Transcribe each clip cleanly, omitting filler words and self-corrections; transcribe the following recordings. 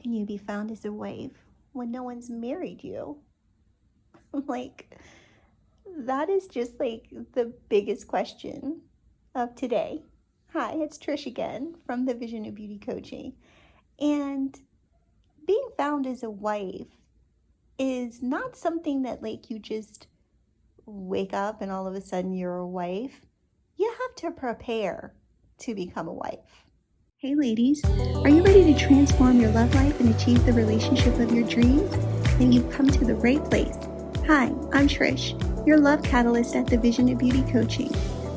can you be found as a wife when no one's married you? Like, that is just like the biggest question of today. Hi, it's Trish again from the Vision of Beauty Coaching. And being found as a wife is not something that like you just wake up and all of a sudden you're a wife. You have to prepare to become a wife. Hey ladies, are you ready to transform your love life and achieve the relationship of your dreams? Then you've come to the right place. Hi, I'm Trish, your love catalyst at the Vision of Beauty Coaching.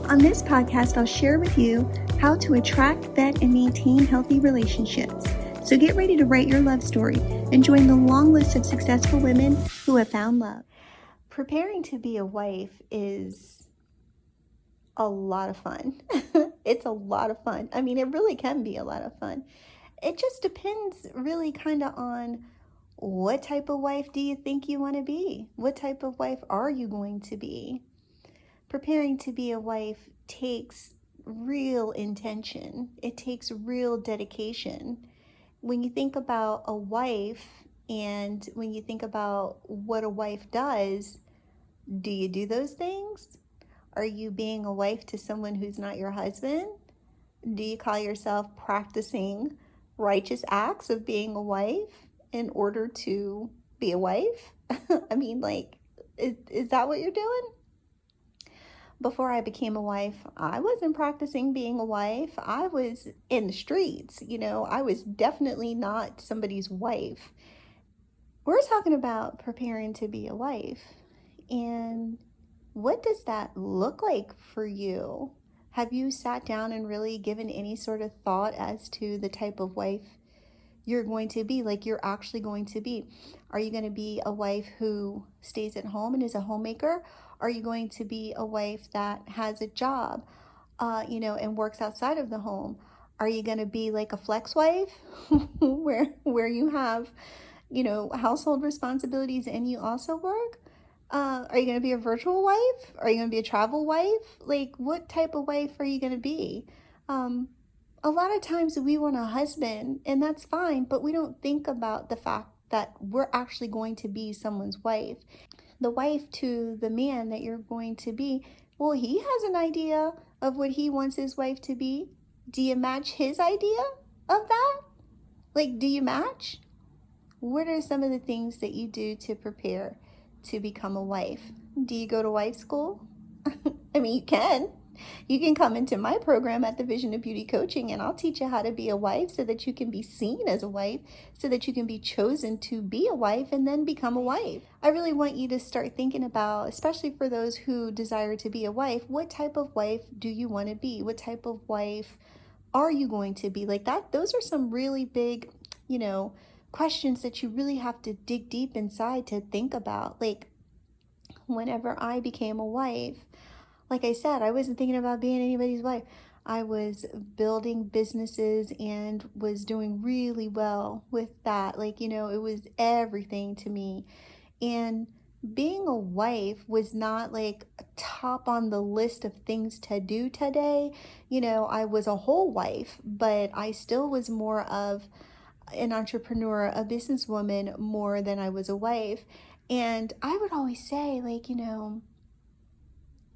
On this podcast, I'll share with you how to attract, vet, and maintain healthy relationships. So get ready to write your love story and join the long list of successful women who have found love. Preparing to be a wife is a lot of fun. It's a lot of fun. I mean, it really can be a lot of fun. It just depends really kind of on what type of wife do you think you want to be? What type of wife are you going to be? Preparing to be a wife takes real intention. It takes real dedication. When you think about a wife and when you think about what a wife does, do you do those things? Are you being a wife to someone who's not your husband? Do you call yourself practicing righteous acts of being a wife in order to be a wife? I mean, like, is that what you're doing? Before I became a wife, I wasn't practicing being a wife. I was in the streets, I was definitely not somebody's wife. We're talking about preparing to be a wife. And what does that look like for you? Have you sat down and really given any sort of thought as to the type of wife you're going to be, like you're actually going to be? Are you going to be a wife who stays at home and is a homemaker? Are you going to be a wife that has a job, and works outside of the home? Are you going to be like a flex wife where you have, household responsibilities and you also work? Are you going to be a virtual wife? Are you going to be a travel wife? Like, what type of wife are you going to be? A lot of times we want a husband, and that's fine, but we don't think about the fact that we're actually going to be someone's wife. The wife to the man that you're going to be, well, he has an idea of what he wants his wife to be. Do you match his idea of that? Like, do you match? What are some of the things that you do to prepare to become a wife? Do you go to wife school? I mean, you can. You can come into my program at the Vision of Beauty Coaching, and I'll teach you how to be a wife so that you can be seen as a wife, so that you can be chosen to be a wife and then become a wife. I really want you to start thinking about, especially for those who desire to be a wife, what type of wife do you want to be? What type of wife are you going to be? Like that, those are some really big, questions that you really have to dig deep inside to think about. Like, whenever I became a wife, like I said, I wasn't thinking about being anybody's wife. I was building businesses and was doing really well with that. Like, it was everything to me. And being a wife was not like top on the list of things to do today. I was a whole wife, but I still was more of an entrepreneur, a businesswoman more than I was a wife. And I would always say,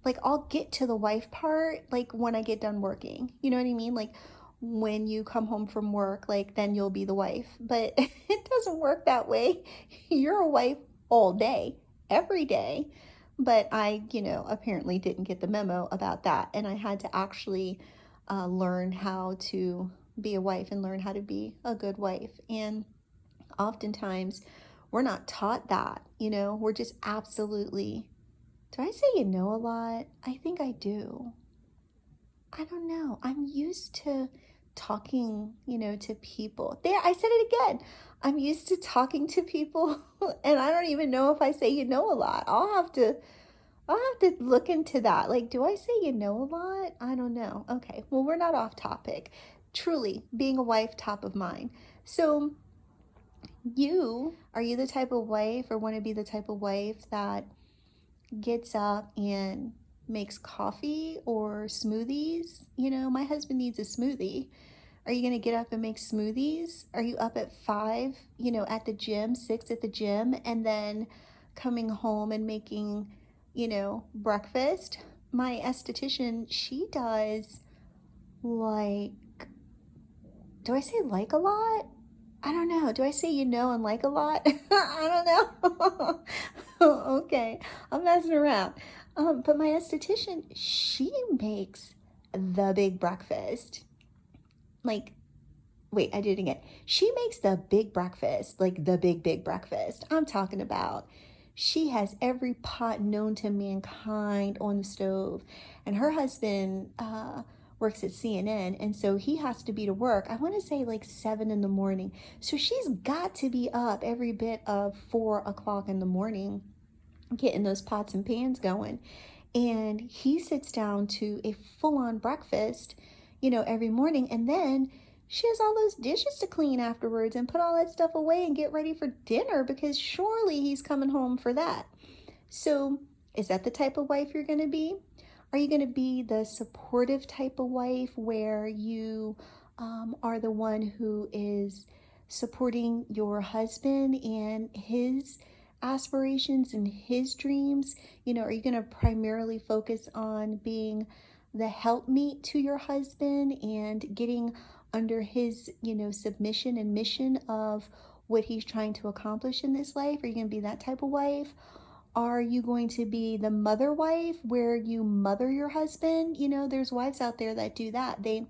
like I'll get to the wife part like when I get done working. You know what I mean? Like when you come home from work, like then you'll be the wife. But it doesn't work that way. You're a wife all day, every day. But I, apparently didn't get the memo about that. And I had to actually learn how to be a wife and learn how to be a good wife. And oftentimes we're not taught that, we're just absolutely, do I say a lot? I think I do. I don't know. I'm used to talking, to people. There, I said it again. I'm used to talking to people and I don't even know if I say a lot. I'll have to look into that. Like, do I say a lot? I don't know. Okay. Well, we're not off topic. Truly, being a wife top of mind. So, are you the type of wife or want to be the type of wife that gets up and makes coffee or smoothies? My husband needs a smoothie, Are you going to get up and make smoothies? Are you up at 5, at the gym, 6 at the gym, and then coming home and making, breakfast? My esthetician, she does like, do I say like a lot? I don't know. Do I say and like a lot? I don't know. Okay, I'm messing around. But my esthetician, she makes the big breakfast. Like, wait, I did it again. She makes the big breakfast, like the big breakfast. I'm talking about. She has every pot known to mankind on the stove. And her husband works at CNN, and so he has to be to work, I want to say like 7 in the morning. So she's got to be up every bit of 4 o'clock in the morning, getting those pots and pans going. And he sits down to a full-on breakfast, every morning. And then she has all those dishes to clean afterwards and put all that stuff away and get ready for dinner, because surely he's coming home for that. So is that the type of wife you're going to be? Are you going to be the supportive type of wife where you are the one who is supporting your husband and his aspirations and his dreams? Are you going to primarily focus on being the helpmeet to your husband and getting under his, submission and mission of what he's trying to accomplish in this life? Are you going to be that type of wife? Are you going to be the mother wife where you mother your husband? There's wives out there that do that. They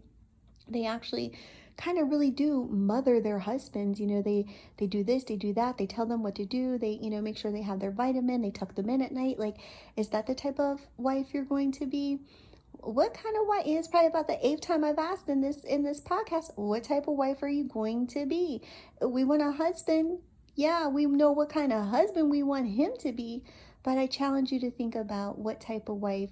actually kind of really do mother their husbands. They do this, they do that, they tell them what to do, they make sure they have their vitamin, they tuck them in at night. Like, is that the type of wife you're going to be? What kind of wife? It's probably about the 8th time I've asked in this podcast, what type of wife are you going to be? We want a husband. Yeah, we know what kind of husband we want him to be, but I challenge you to think about, what type of wife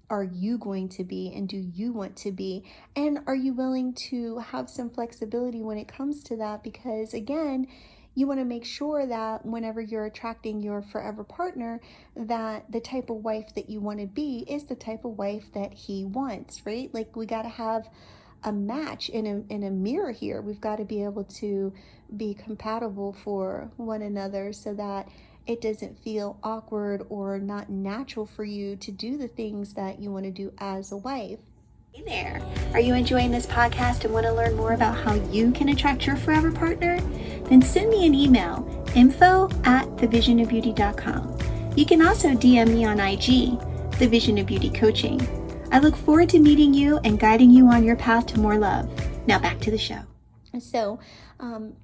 are you going to be, and do you want to be? And are you willing to have some flexibility when it comes to that? Because again, you want to make sure that whenever you're attracting your forever partner, that the type of wife that you want to be is the type of wife that he wants, right? Like, we got to have a match in a mirror here. We've got to be able to be compatible for one another, so that it doesn't feel awkward or not natural for you to do the things that you want to do as a wife. Hey there. Are you enjoying this podcast and want to learn more about how you can attract your forever partner? Then send me an email, info@thevisionofbeauty.com. You can also DM me on IG, The Vision of Beauty Coaching. I look forward to meeting you and guiding you on your path to more love. Now back to the show. So,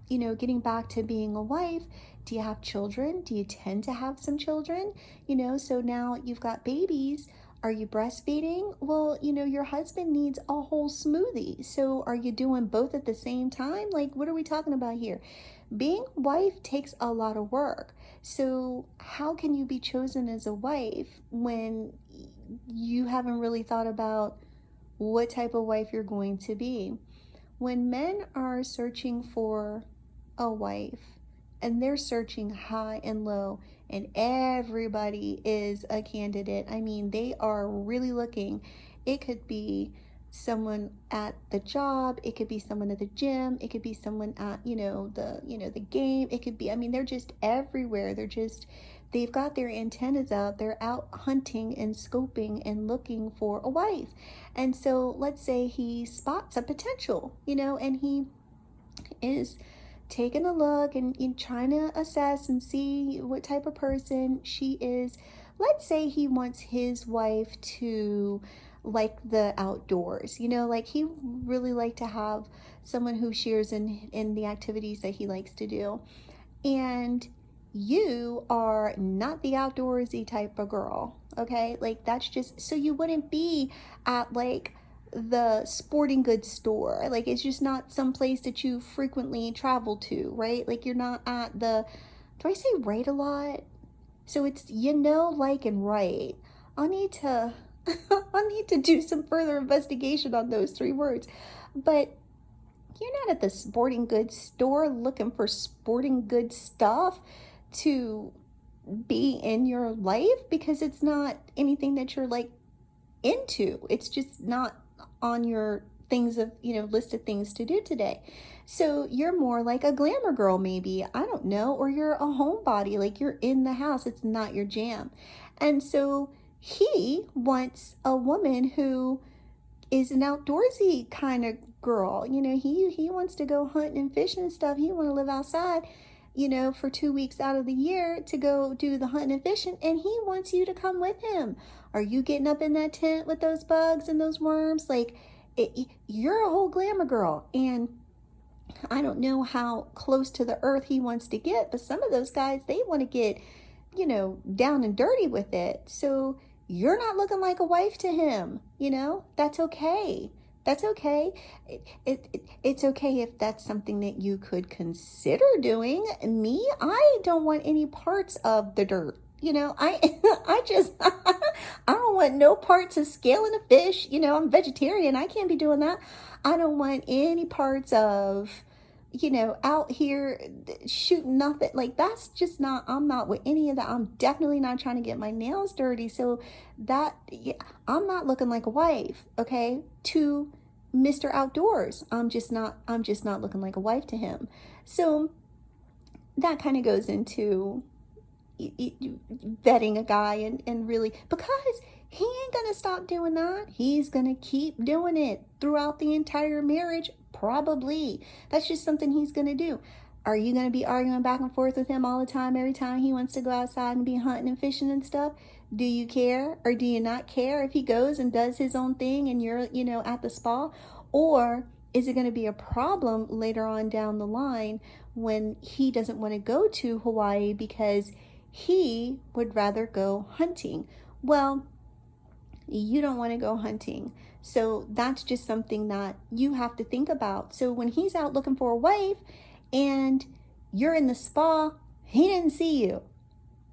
getting back to being a wife, do you have children? Do you tend to have some children? So now you've got babies. Are you breastfeeding? Well, your husband needs a whole smoothie. So are you doing both at the same time? Like, what are we talking about here? Being a wife takes a lot of work. So how can you be chosen as a wife when you haven't really thought about what type of wife you're going to be? When men are searching for a wife, and they're searching high and low, and everybody is a candidate, I mean, they are really looking. It could be someone at the job, it could be someone at the gym, it could be someone at the game, it could be, I mean, they're just everywhere. They've got their antennas out, they're out hunting and scoping and looking for a wife. And so let's say he spots a potential, and he is taking a look and trying to assess and see what type of person she is. Let's say he wants his wife to like the outdoors, like he really like to have someone who shares in the activities that he likes to do. And you are not the outdoorsy type of girl, okay? Like, that's just, so you wouldn't be at like the sporting goods store. Like, it's just not some place that you frequently travel to, right? Like, you're not at the, do I say right a lot? So it's, like, and right. I'll need to I'll need to do some further investigation on those 3 words. But you're not at the sporting goods store looking for sporting goods stuff to be in your life, because it's not anything that you're like into. It's just not on your things of, list of things to do today. So you're more like a glamour girl, maybe, I don't know, or you're a homebody, like you're in the house, it's not your jam. And so he wants a woman who is an outdoorsy kind of girl. He wants to go hunting and fishing and stuff. He want to live outside, for 2 weeks out of the year to go do the hunting and fishing, and he wants you to come with him. Are you getting up in that tent with those bugs and those worms? Like, you're a whole glamour girl, and I don't know how close to the earth he wants to get, but some of those guys, they want to get, down and dirty with it. So you're not looking like a wife to him. That's okay. That's okay. It's okay if that's something that you could consider doing. Me, I don't want any parts of the dirt. I just, I don't want no parts of scaling a fish. I'm vegetarian. I can't be doing that. I don't want any parts of, out here shooting nothing. Like, that's just not, I'm not with any of that. I'm definitely not trying to get my nails dirty. So that, yeah, I'm not looking like a wife, okay, to Mr. Outdoors. I'm just not looking like a wife to him. So that kind of goes into vetting a guy, and really, because he ain't gonna stop doing that. He's gonna keep doing it throughout the entire marriage, probably. That's just something he's gonna do. Are you gonna be arguing back and forth with him all the time, every time he wants to go outside and be hunting and fishing and stuff? Do you care, or do you not care if he goes and does his own thing and you're, at the spa? Or is it going to be a problem later on down the line when he doesn't want to go to Hawaii because he would rather go hunting? Well, you don't want to go hunting. So that's just something that you have to think about. So when he's out looking for a wife and you're in the spa, he didn't see you.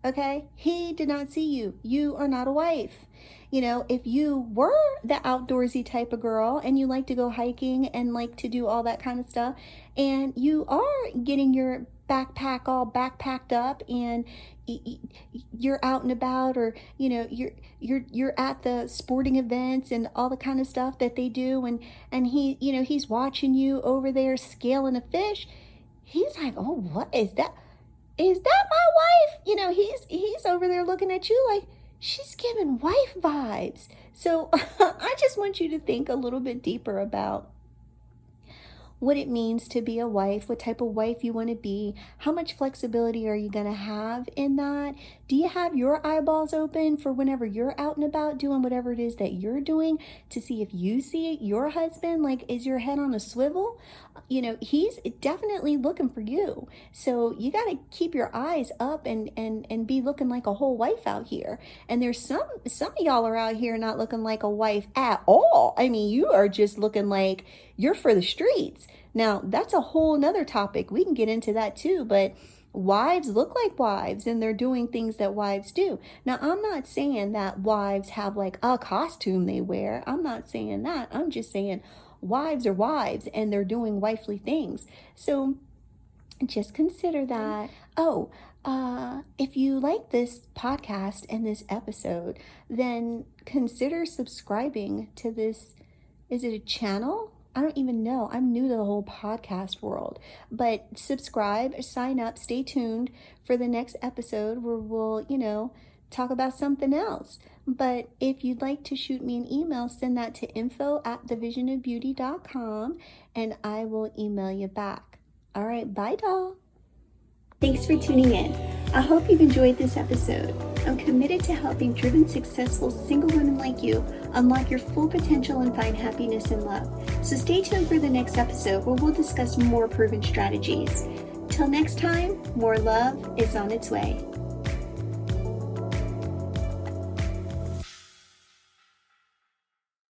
Okay? He did not see you. You are not a wife. If you were the outdoorsy type of girl and you like to go hiking and like to do all that kind of stuff, and you are getting your backpack all backpacked up and you're out and about, or you're at the sporting events and all the kind of stuff that they do, and he he's watching you over there scaling a fish, he's like, oh, what is that? Is that my wife? He's over there looking at you like, she's giving wife vibes. So I just want you to think a little bit deeper about what it means to be a wife, what type of wife you want to be, how much flexibility are you going to have in that? Do you have your eyeballs open for whenever you're out and about doing whatever it is that you're doing, to see if you see your husband? Like, is your head on a swivel? He's definitely looking for you. So you got to keep your eyes up and be looking like a whole wife out here. And there's some of y'all are out here not looking like a wife at all. I mean, you are just looking like you're for the streets. Now, that's a whole nother topic. We can get into that too, but wives look like wives and they're doing things that wives do. Now, I'm not saying that wives have like a costume they wear. I'm not saying that. I'm just saying wives are wives and they're doing wifely things. So just consider that. Oh, if you like this podcast and this episode, then consider subscribing to this. Is it a channel? I don't even know. I'm new to the whole podcast world. But subscribe, sign up, stay tuned for the next episode where we'll, talk about something else. But if you'd like to shoot me an email, send that to info@thevisionofbeauty.com and I will email you back. All right, bye, doll. Thanks for tuning in. I hope you've enjoyed this episode. I'm committed to helping driven, successful single women like you unlock your full potential and find happiness and love. So stay tuned for the next episode where we'll discuss more proven strategies. Till next time, more love is on its way.